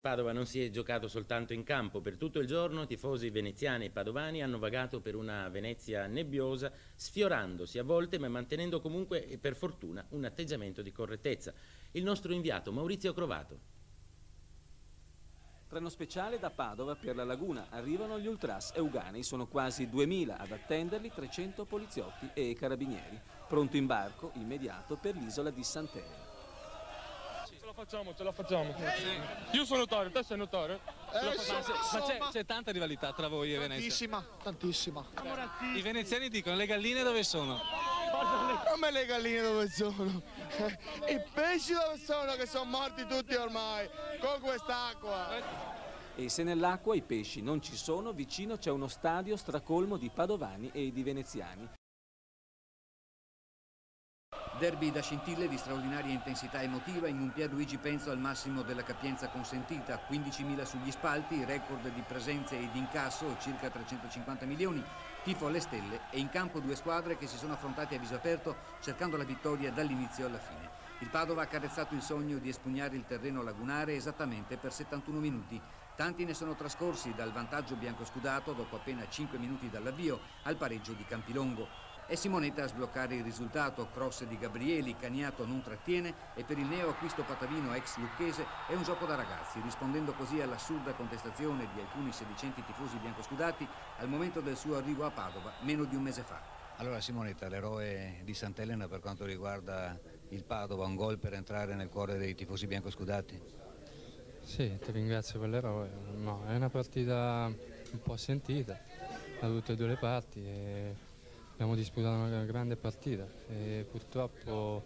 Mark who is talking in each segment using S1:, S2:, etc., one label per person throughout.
S1: Padova non si è giocato soltanto in campo, per tutto il giorno tifosi veneziani e padovani hanno vagato per una Venezia nebbiosa, sfiorandosi a volte ma mantenendo comunque e per fortuna un atteggiamento di correttezza. Il nostro inviato Maurizio Crovato.
S2: Treno speciale da Padova per la Laguna, arrivano gli ultras euganei, sono quasi 2000 ad attenderli, 300 poliziotti e carabinieri. Pronto imbarco immediato per l'isola di Sant'Elena.
S3: Ce la facciamo. Sì. Io sono notario, te sei notario.
S2: Ma c'è tanta rivalità tra voi e Venezia?
S4: Tantissima.
S2: I veneziani dicono: le galline dove sono?
S4: Come le galline dove sono? I pesci dove sono, che sono morti tutti ormai con quest'acqua.
S2: E se nell'acqua i pesci non ci sono, vicino c'è uno stadio stracolmo di padovani e di veneziani.
S5: Derby da scintille di straordinaria intensità emotiva in un Pierluigi Penzo al massimo della capienza consentita, 15.000 sugli spalti, record di presenze e di incasso, circa 350 milioni, tifo alle stelle e in campo due squadre che si sono affrontate a viso aperto cercando la vittoria dall'inizio alla fine. Il Padova ha carezzato il sogno di espugnare il terreno lagunare esattamente per 71 minuti. Tanti ne sono trascorsi dal vantaggio biancoscudato dopo appena 5 minuti dall'avvio al pareggio di Campilongo. È Simonetta a sbloccare il risultato, cross di Gabrieli, Caniato non trattiene e per il neoacquisto patavino ex lucchese è un gioco da ragazzi, rispondendo così all'assurda contestazione di alcuni sedicenti tifosi biancoscudati al momento del suo arrivo a Padova meno di un mese fa.
S6: Allora Simonetta, l'eroe di Sant'Elena per quanto riguarda il Padova, un gol per entrare nel cuore dei tifosi biancoscudati?
S7: Sì, ti ringrazio per l'eroe. No, è una partita un po' sentita da tutte e due le parti. Abbiamo disputato una grande partita e purtroppo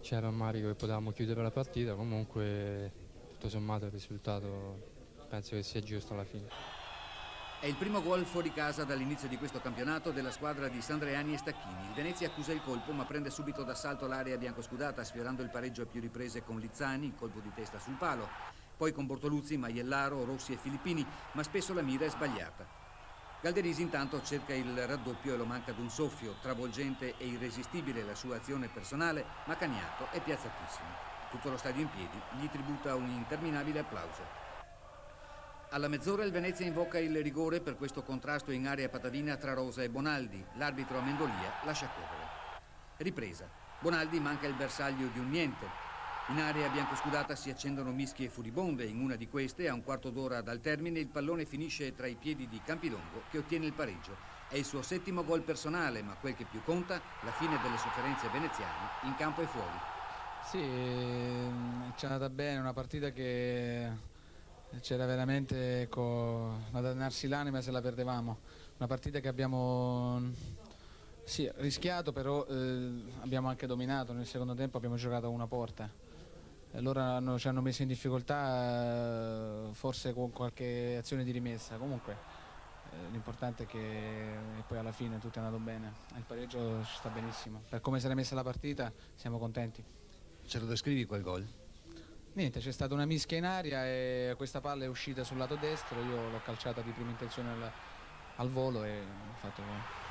S7: c'era un rammarico che potevamo chiudere la partita, comunque tutto sommato il risultato penso che sia giusto alla fine.
S5: È il primo gol fuori casa dall'inizio di questo campionato della squadra di Sandreani e Stacchini. Il Venezia accusa il colpo ma prende subito d'assalto l'area biancoscudata sfiorando il pareggio a più riprese con Lizzani, colpo di testa sul palo, poi con Bortoluzzi, Maiellaro, Rossi e Filippini, ma spesso la mira è sbagliata. Galderisi intanto cerca il raddoppio e lo manca d'un soffio, travolgente e irresistibile la sua azione personale, ma Caniato è piazzatissimo. Tutto lo stadio in piedi gli tributa un interminabile applauso. Alla mezz'ora il Venezia invoca il rigore per questo contrasto in area patavina tra Rosa e Bonaldi. L'arbitro Amendolia lascia correre. Ripresa. Bonaldi manca il bersaglio di un niente. In area biancoscudata si accendono mischie furibonde. In una di queste, a un quarto d'ora dal termine, il pallone finisce tra i piedi di Campilongo che ottiene il pareggio. È il suo settimo gol personale, ma quel che più conta, la fine delle sofferenze veneziane in campo e fuori.
S8: Sì, ci è andata bene, una partita che c'era veramente da dannarsi l'anima se la perdevamo. Una partita che abbiamo rischiato, però abbiamo anche dominato. Nel secondo tempo abbiamo giocato a una porta. Loro ci hanno messo in difficoltà, forse con qualche azione di rimessa. Comunque l'importante è che poi alla fine tutto è andato bene. Il pareggio ci sta benissimo. Per come si era messa la partita siamo contenti.
S6: Ce lo descrivi quel gol?
S8: Niente, c'è stata una mischia in aria e questa palla è uscita sul lato destro. Io l'ho calciata di prima intenzione al volo e ho fatto gol.